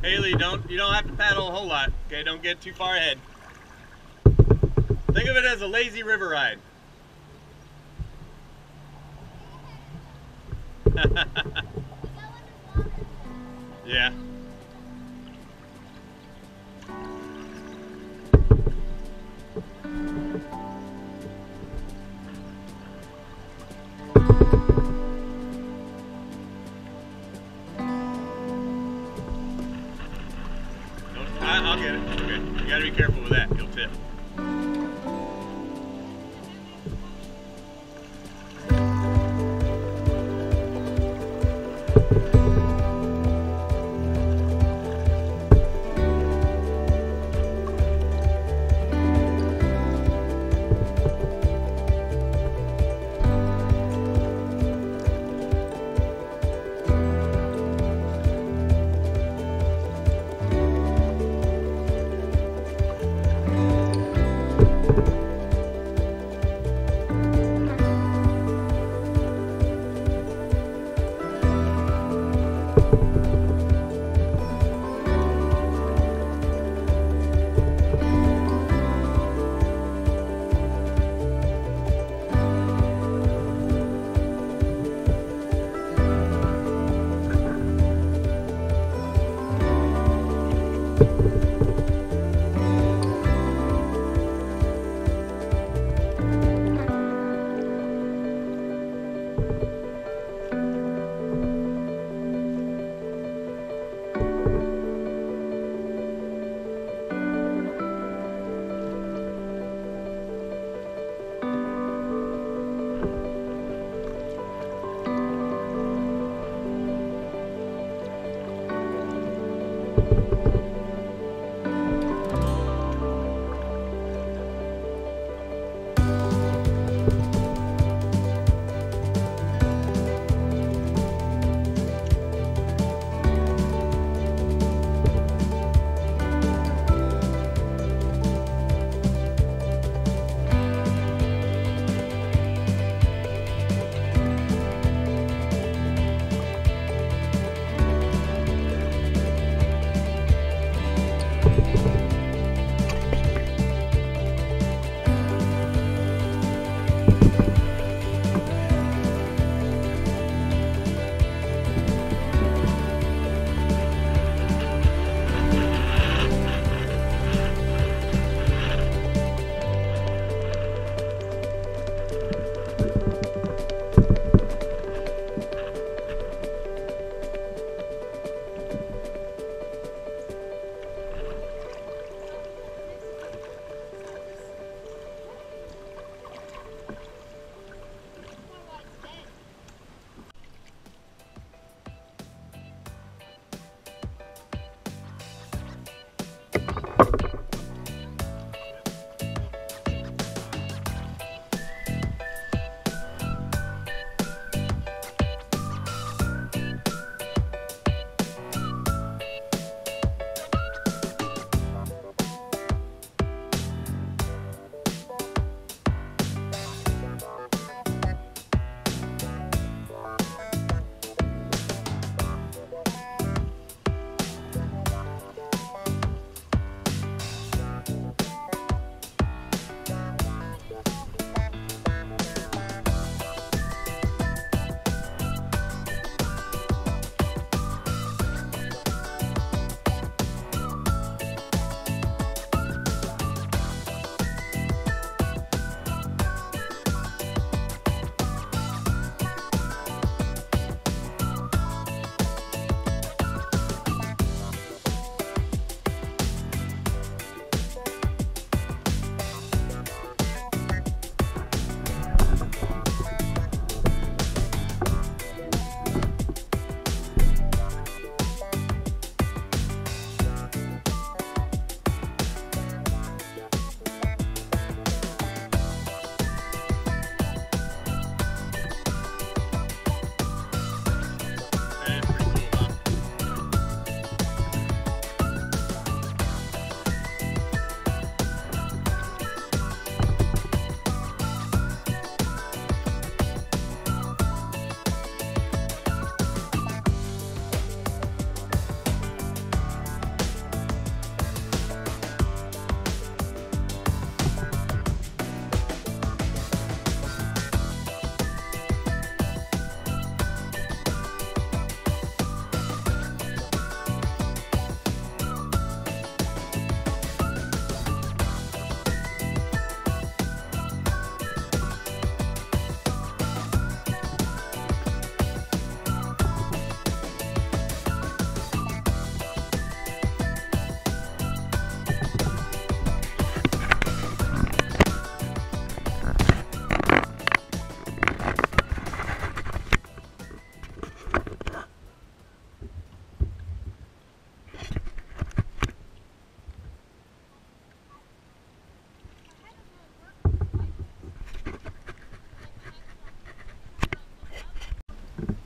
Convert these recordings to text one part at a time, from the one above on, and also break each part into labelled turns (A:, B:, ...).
A: Haley, you don't have to paddle a whole lot, okay? Don't get too far ahead. Think of it as a lazy river ride. Yeah. I'll get it. Okay. You gotta be careful with that. You'll tip.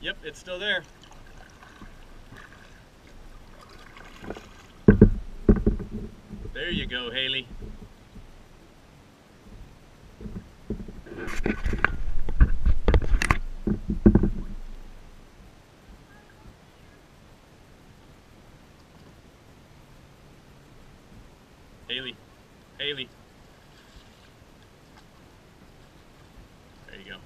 A: Yep, it's still there. There you go, Haley. Haley. Haley. There you go.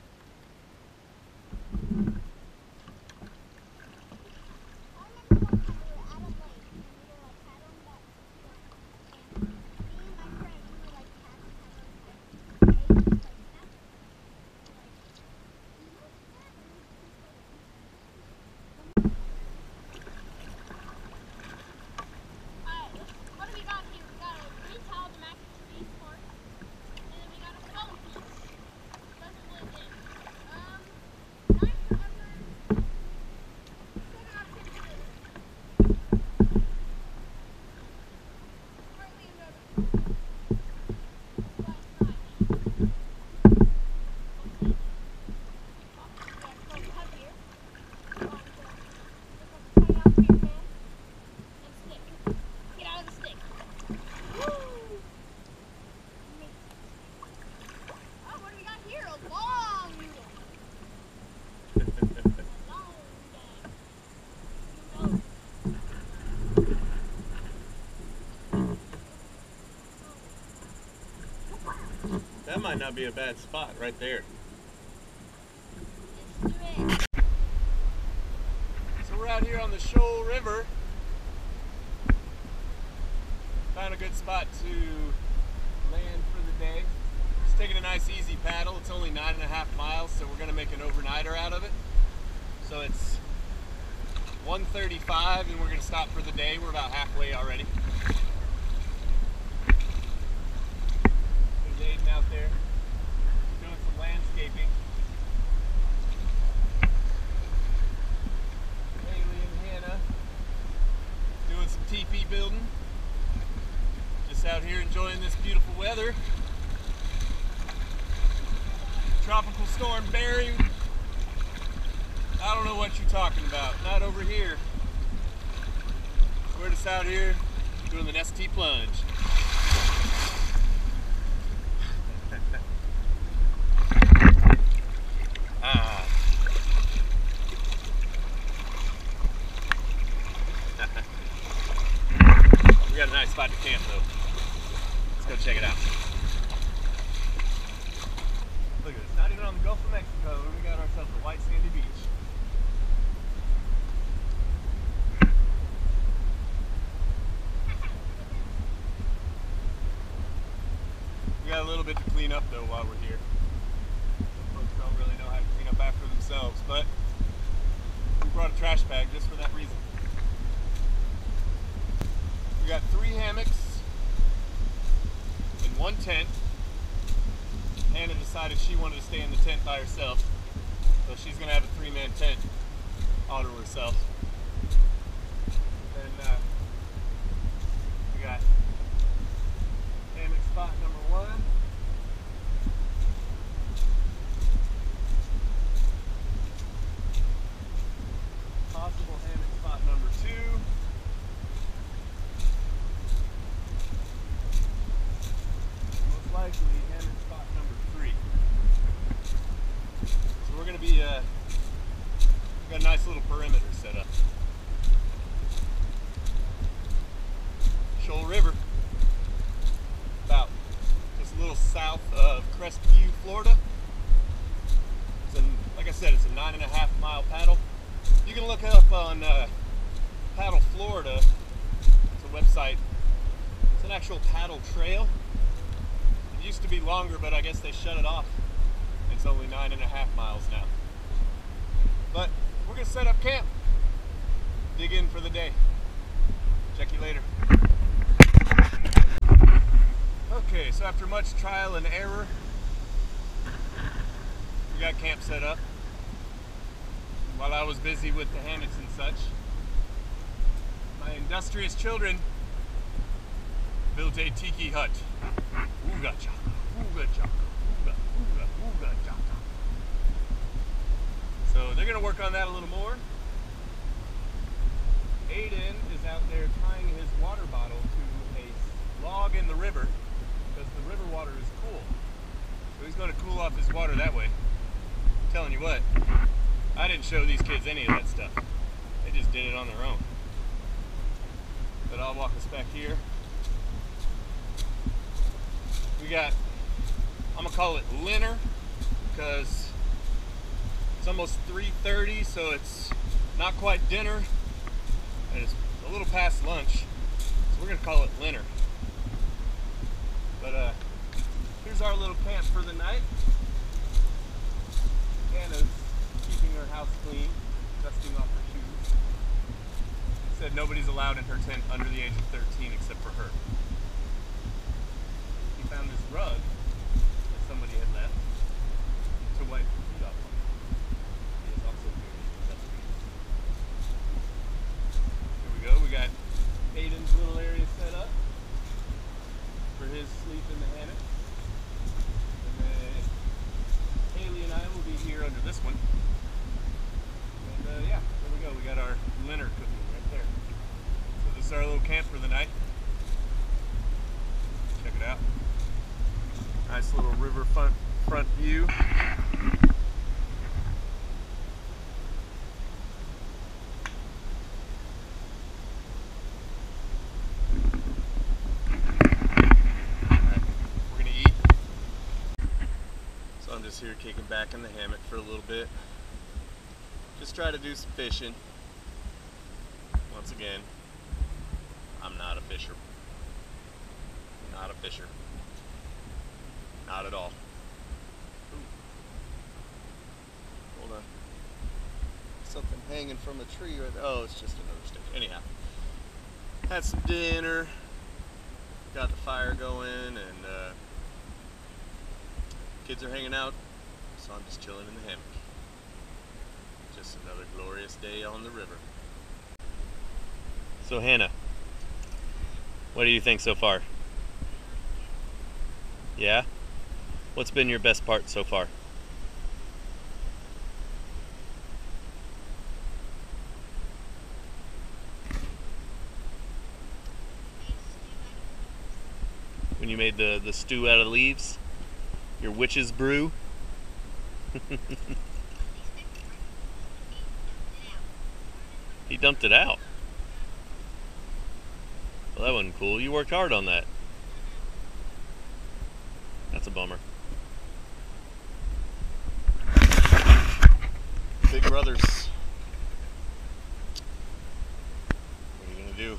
A: That might not be a bad spot right there. So we're out here on the Shoal River. Found a good spot to land for the day. Just taking a nice easy paddle. It's only 9.5 miles, so we're gonna make an overnighter out of it. So it's 1:35 and we're gonna stop for the day. We're about halfway already. There's Aiden out there doing some landscaping. Haley and Hannah doing some teepee building. Just out here enjoying this beautiful weather. Tropical storm Barry. I don't know what you're talking about. Not over here. We're just out here doing an ST plunge. We got a nice spot to camp though. Let's go check it out. Look at this, not even on the Gulf of Mexico, we got ourselves a white sandy beach. We got a little bit to clean up though while we're here. Some folks don't really know how to clean up after themselves, but we brought a trash bag just for that reason. We got 3 hammocks and 1 tent. Hannah decided she wanted to stay in the tent by herself, so she's going to have a 3-man tent all to herself. Then we got hammock spot number 1. Possible hammock spot number 2. Most likely hammock spot number 3. So we're going to be, we got a nice little perimeter set up. Shoal River, about just a little south of Crestview, Florida. Like I said, it's a 9.5 mile paddle. You can look it up on Paddle Florida. It's a website. It's an actual paddle trail. It used to be longer, but I guess they shut it off. It's only 9.5 miles now. But we're gonna set up camp. Dig in for the day. Check you later. Okay, so after much trial and error, we got camp set up. While I was busy with the hammocks and such, my industrious children built a tiki hut. Ooga chaka, ooga chaka, ooga, ooga, ooga chaka. So they're gonna work on that a little more. Aiden is out there tying his water bottle to a log in the river because the river water is cool. So he's gonna cool off his water that way. I'm telling you what, I didn't show these kids any of that stuff. They just did it on their own. But I'll walk us back here. We got, I'm gonna call it dinner because it's almost 3:30, so it's not quite dinner. And it's a little past lunch, so we're gonna call it dinner. But here's our little camp for the night. Hannah's keeping her house clean, dusting off her shoes. She said nobody's allowed in her tent under the age of 13 except for her. She found this rug that somebody had left to wipe her feet off on. He is also very industrious. Here we go. We got Aiden's little area set up for his sleep in the hammock. And then Haley and I will be here under this one. And yeah, there we go. We got our dinner cooking right there. So this is our little camp for the night. Check it out. Nice little river front view. I'm just here kicking back in the hammock for a little bit. Just try to do some fishing. Once again, I'm not a fisher. Not a fisher. Not at all. Ooh. Hold on. Something hanging from a tree right there. Oh, it's just another stick. Anyhow, had some dinner. Got the fire going, and kids are hanging out, so I'm just chilling in the hammock. Just another glorious day on the river. So Hannah, what do you think so far? Yeah? What's been your best part so far? When you made the stew out of leaves? Your witch's brew? He dumped it out. Well, that wasn't cool. You worked hard on that. That's a bummer. Big brothers. What are you gonna do?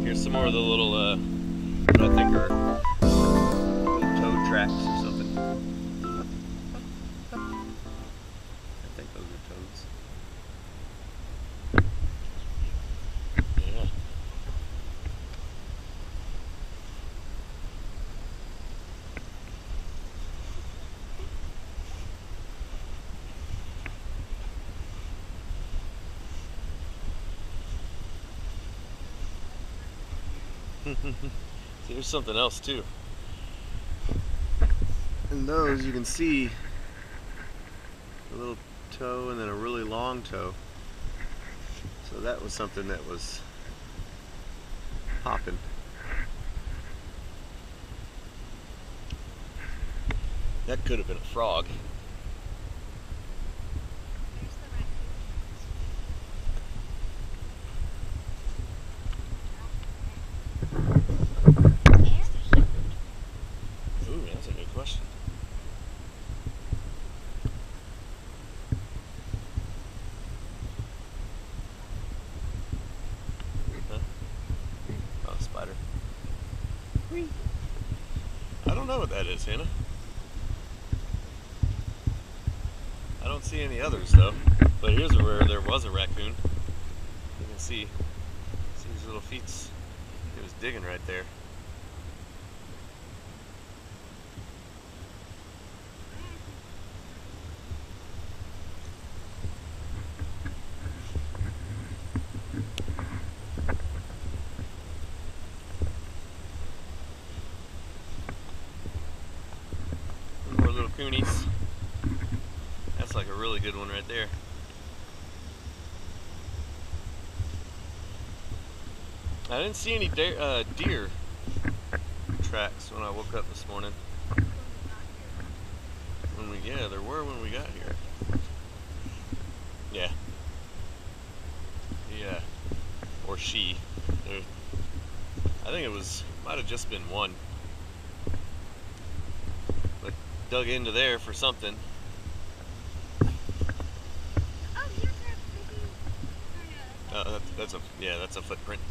A: Here's some more of the little, what I think are toad tracks or something. I think those are toads. Yeah. Here's something else too. In those you can see a little toe and then a really long toe. So that was something that was popping. That could have been a frog. Ooh, that's a good question. Huh? Oh, spider. Whee. I don't know what that is, Hannah. I don't see any others though, but here's where there was a raccoon. You can see his little feet. He was digging right there. More little coonies. That's like a really good one right there. I didn't see any deer tracks when I woke up this morning. Yeah, there were when we got here. Yeah. Yeah. Or she. I think might have just been one. But dug into there for something. That's a footprint.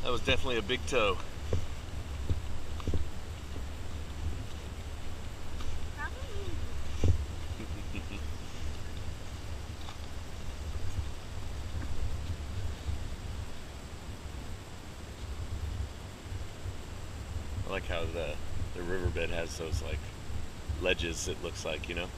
A: That was definitely a big toe. I like how the riverbed has those like ledges, it looks like, you know.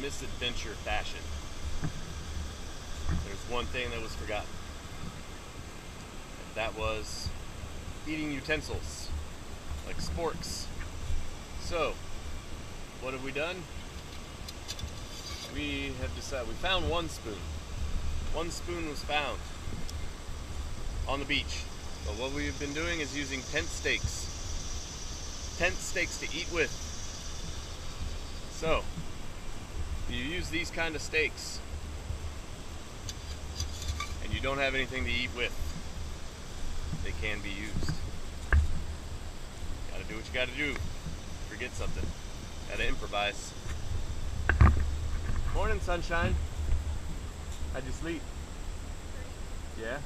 A: Misadventure fashion. There's one thing that was forgotten. That was eating utensils, like sporks. So, what have we done? We have decided, we found one spoon. One spoon was found on the beach. But what we've been doing is using tent stakes. Tent stakes to eat with. So, you use these kind of stakes and you don't have anything to eat with, they can be used. Gotta do what you gotta do. Forget something. Gotta improvise. Morning, sunshine. How'd you sleep? Yeah?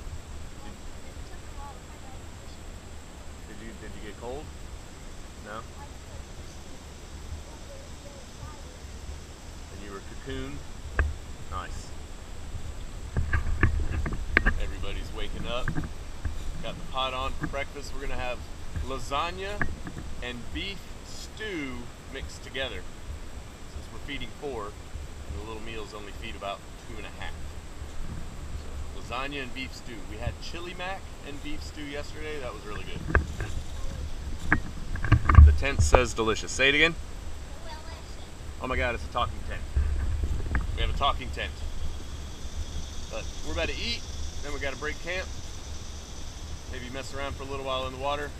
A: Did you get cold? No? You were cocooned. Nice. Everybody's waking up. Got the pot on for breakfast. We're gonna have lasagna and beef stew mixed together. Since we're feeding 4, and the little meals only feed about 2.5. So lasagna and beef stew. We had chili mac and beef stew yesterday. That was really good. The tent says delicious. Say it again. Oh my God, it's a talking tent. We have a talking tent. But we're about to eat, then we got to break camp. Maybe mess around for a little while in the water.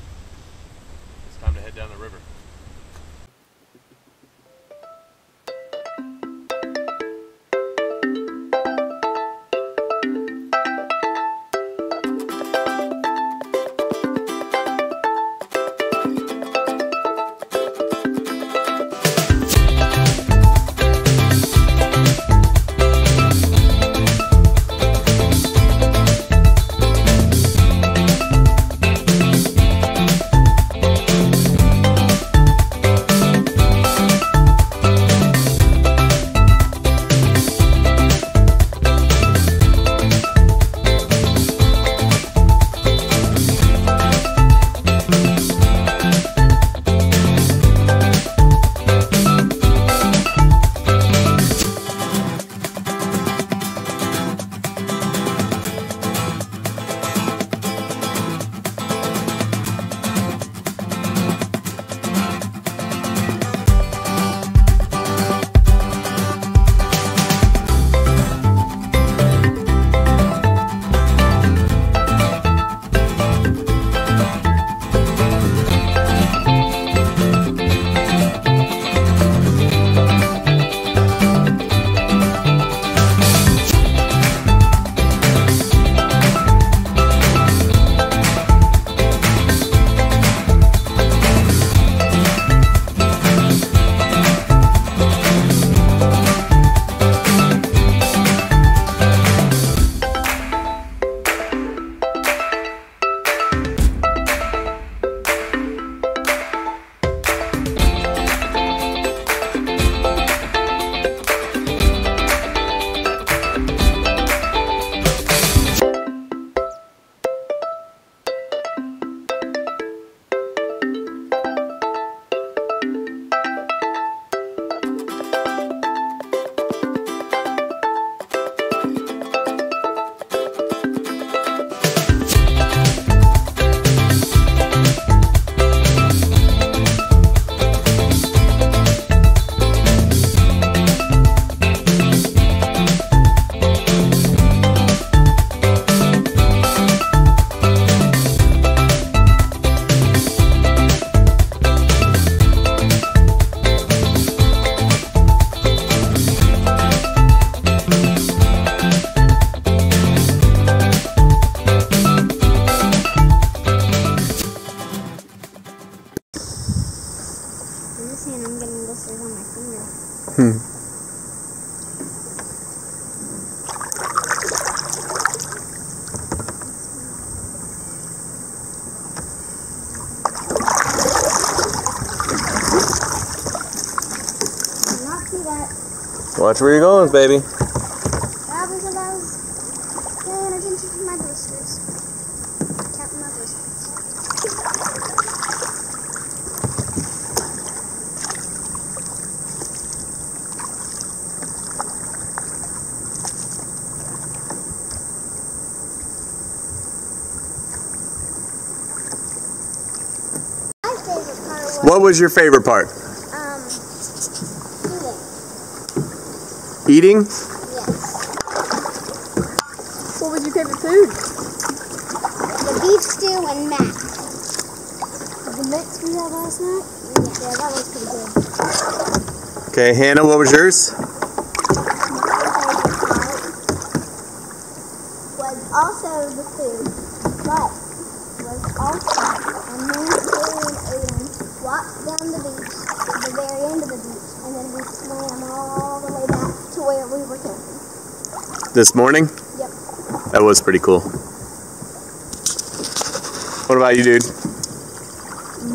A: It's time to head down the river. Watch where you're going, baby.
B: Probably because I was paying attention to my blisters. Counting my blisters. My favorite part was...
A: What was your favorite part? Eating?
B: Yes.
C: What was your favorite food?
B: The beef stew and mac.
C: The mix we had last night?
B: Yeah, that was pretty good.
A: Okay, Hannah, what was yours?
B: My favorite part was also the food, but was also when me and Aiden walked down the beach, the very end of the beach, and then we swam all the way back to where we were camping.
A: This morning?
B: Yep.
A: That was pretty cool. What about you, dude?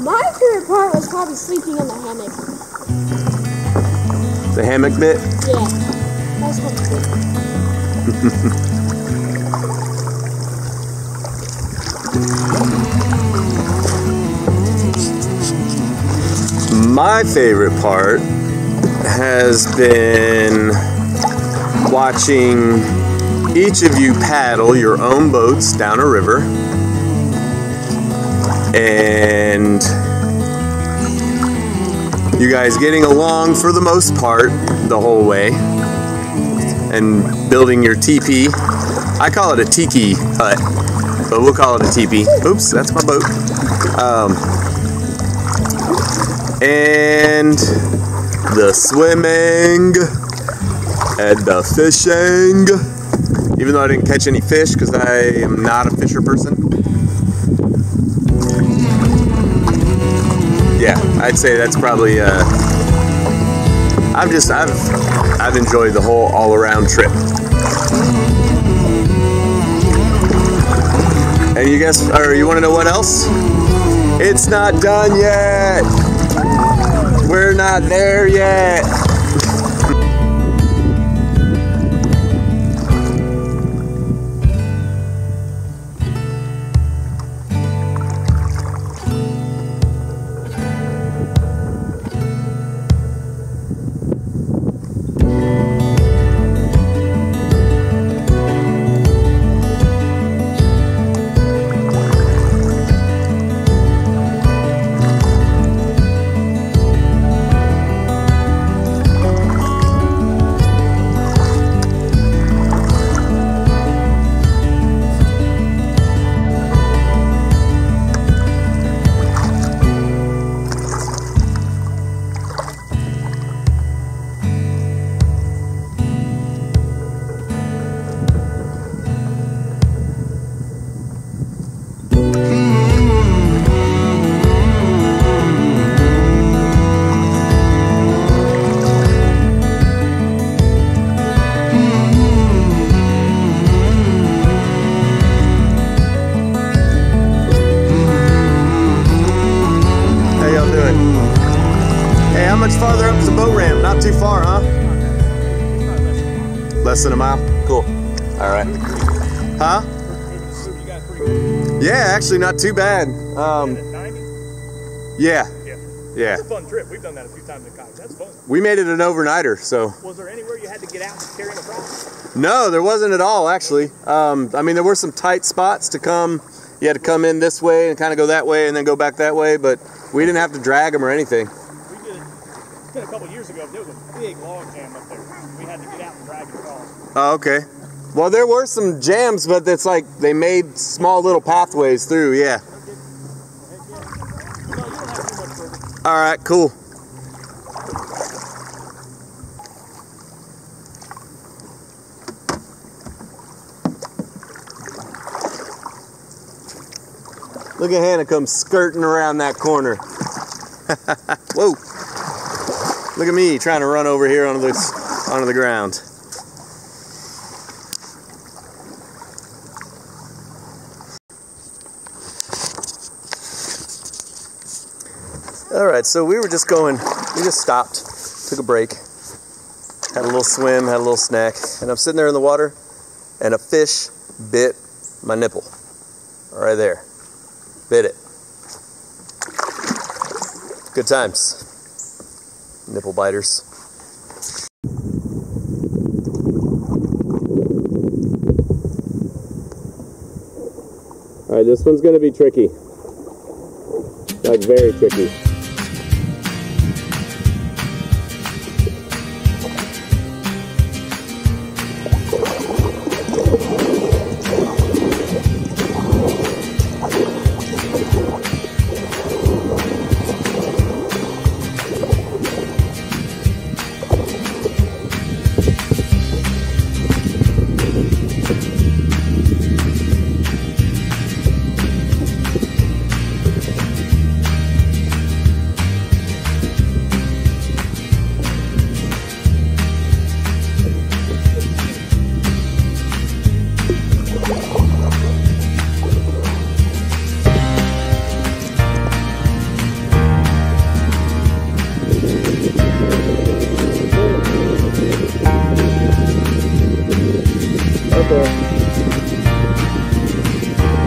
C: My favorite part was probably sleeping in the hammock.
A: The hammock bit?
C: Yeah. That was kind of cool.
A: My favorite part has been watching each of you paddle your own boats down a river and you guys getting along for the most part the whole way and building your teepee. I call it a tiki hut, but we'll call it a teepee. Oops, that's my boat. And the swimming and the fishing, even though I didn't catch any fish because I am not a fisher person. Yeah, I'd say that's probably I've enjoyed the whole all-around trip. And you guess, or you want to know what else? It's not done yet. We're not there yet. How much farther up is the boat ramp? Not too far, huh? Less than a mile? Cool. All right. Huh? Yeah, actually not too bad. Yeah. Yeah.
D: It's a fun trip. We've done that a few times in Kayak. That's fun.
A: We made it an overnighter, so.
D: Was there anywhere you had to get out and carry them across?
A: No, there wasn't at all, actually. I mean, there were some tight spots to come. You had to come in this way and kind of go that way and then go back that way, but we didn't have to drag them or anything.
D: We did. It's been a couple years ago. There was a big log jam up there. We had to get out and drag it across.
A: Oh, okay. Well, there were some jams, but it's like they made small little pathways through, yeah.
D: No, you don't have too much further.
A: All right, cool. Look at Hannah come skirting around that corner. Whoa. Look at me trying to run over here onto the ground. All right, so we just stopped, took a break, Had a little swim, had a little snack, and I'm sitting there in the water, and a fish bit my nipple. Right there. Bit it. Good times. Nipple biters. Alright, this one's gonna be tricky. Like, very tricky.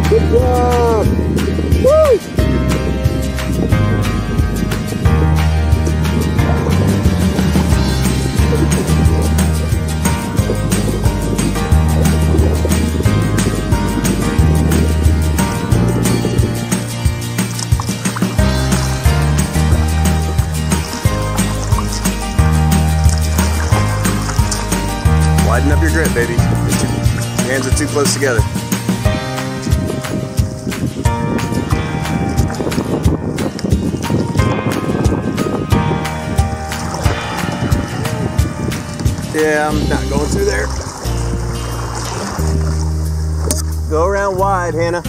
A: Good job! Woo! Widen up your grip, baby. Your hands are too close together. Yeah, I'm not going through there. Go around wide, Hannah.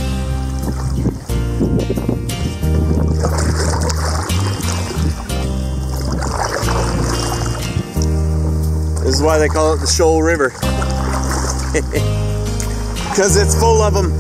A: This is why they call it the Shoal River. Because it's full of them.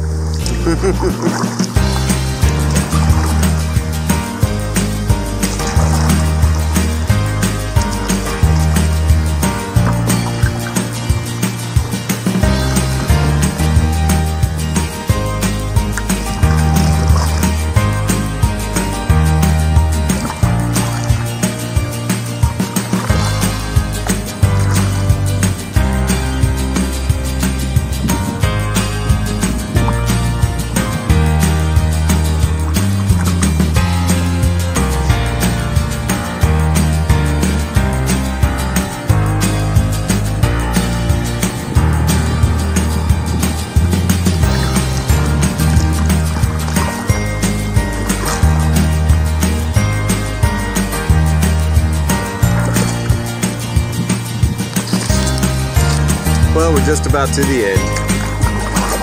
A: Well, we're just about to the end.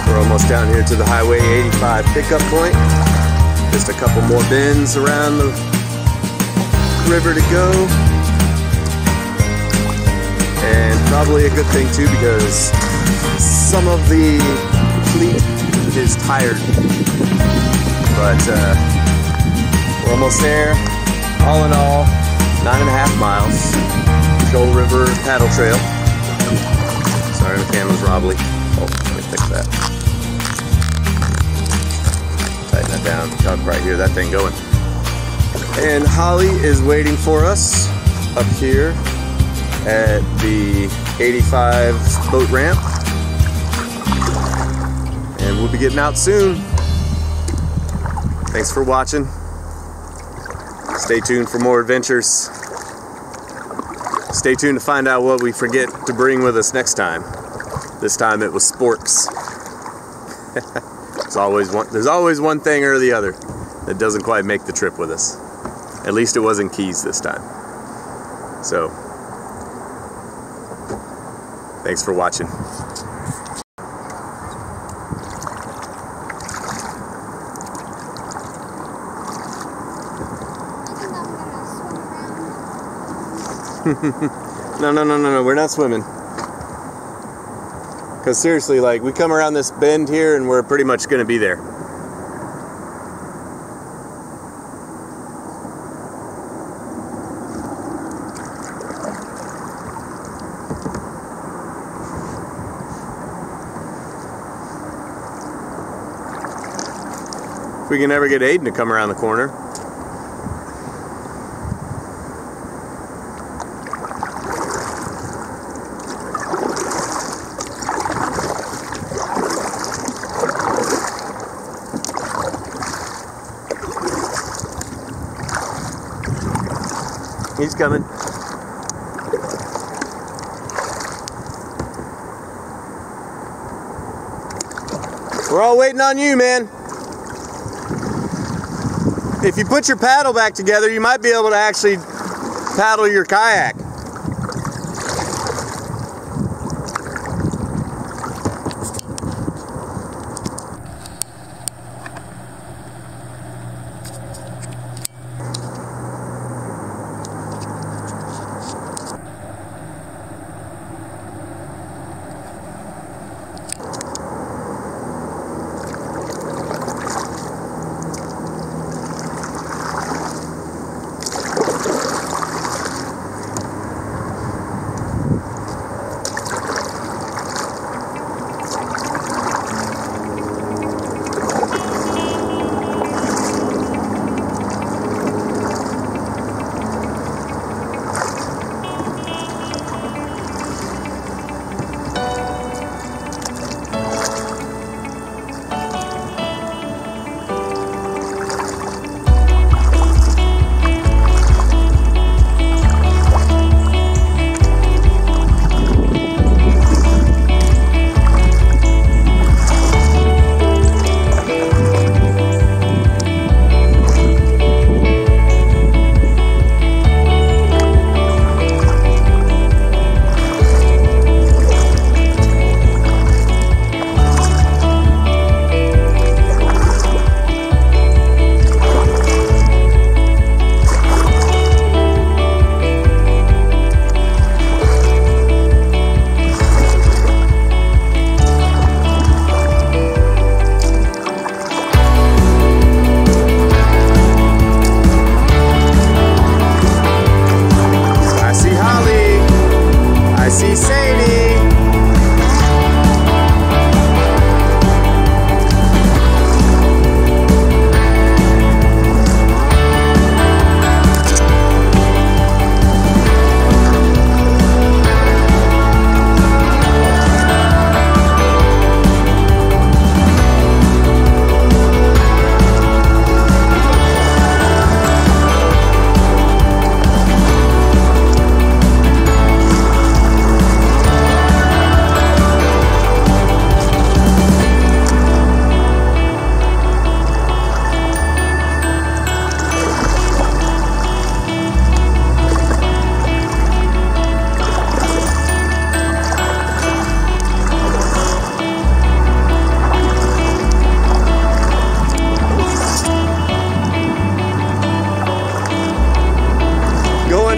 A: We're almost down here to the Highway 85 pickup point. Just a couple more bends around the river to go. And probably a good thing too, because some of the fleet is tired. But we're almost there. All in all, 9.5 miles. Shoal River paddle trail. Sorry, the camera's wobbly. Oh, let me fix that. Tighten that down. Got right here, that thing going. And Holly is waiting for us up here at the 85 boat ramp. And we'll be getting out soon. Thanks for watching. Stay tuned for more adventures. Stay tuned to find out what we forget to bring with us next time. This time it was sporks. There's always one thing or the other that doesn't quite make the trip with us. At least it wasn't keys this time. So, thanks for watching. No, we're not swimming. Because seriously, like, we come around this bend here and we're pretty much going to be there. If we can ever get Aiden to come around the corner. He's coming. We're all waiting on you, man. If you put your paddle back together, you might be able to actually paddle your kayak.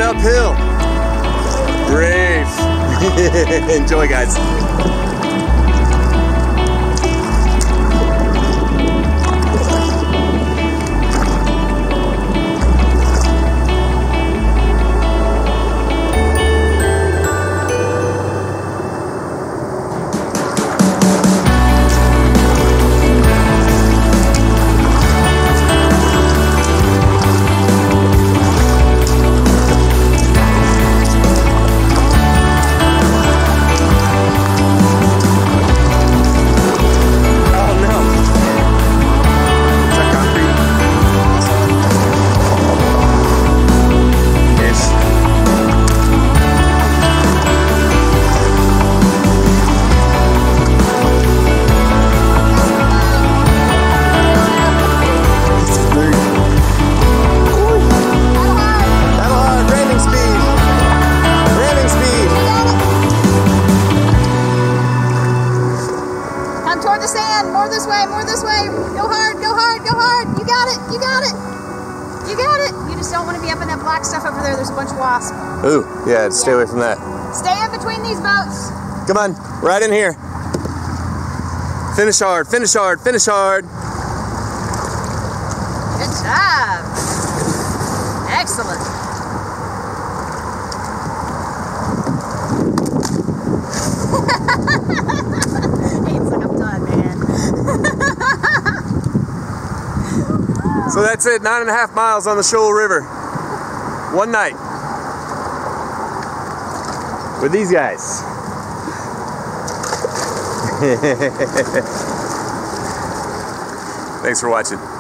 A: Uphill. Brave. Enjoy, guys.
C: More this way. Go hard, go hard, go hard. You got it, you got it. You got it. You just don't want to be up in that black stuff over there. There's a bunch of wasps.
A: Ooh, yeah, stay away from that.
C: Stay in between these boats.
A: Come on, right in here. Finish hard, finish hard, finish hard.
C: Good job. Excellent. He's like, I'm done, man.
A: So that's it, 9.5 miles on the Shoal River. One night. With these guys. Thanks for watching.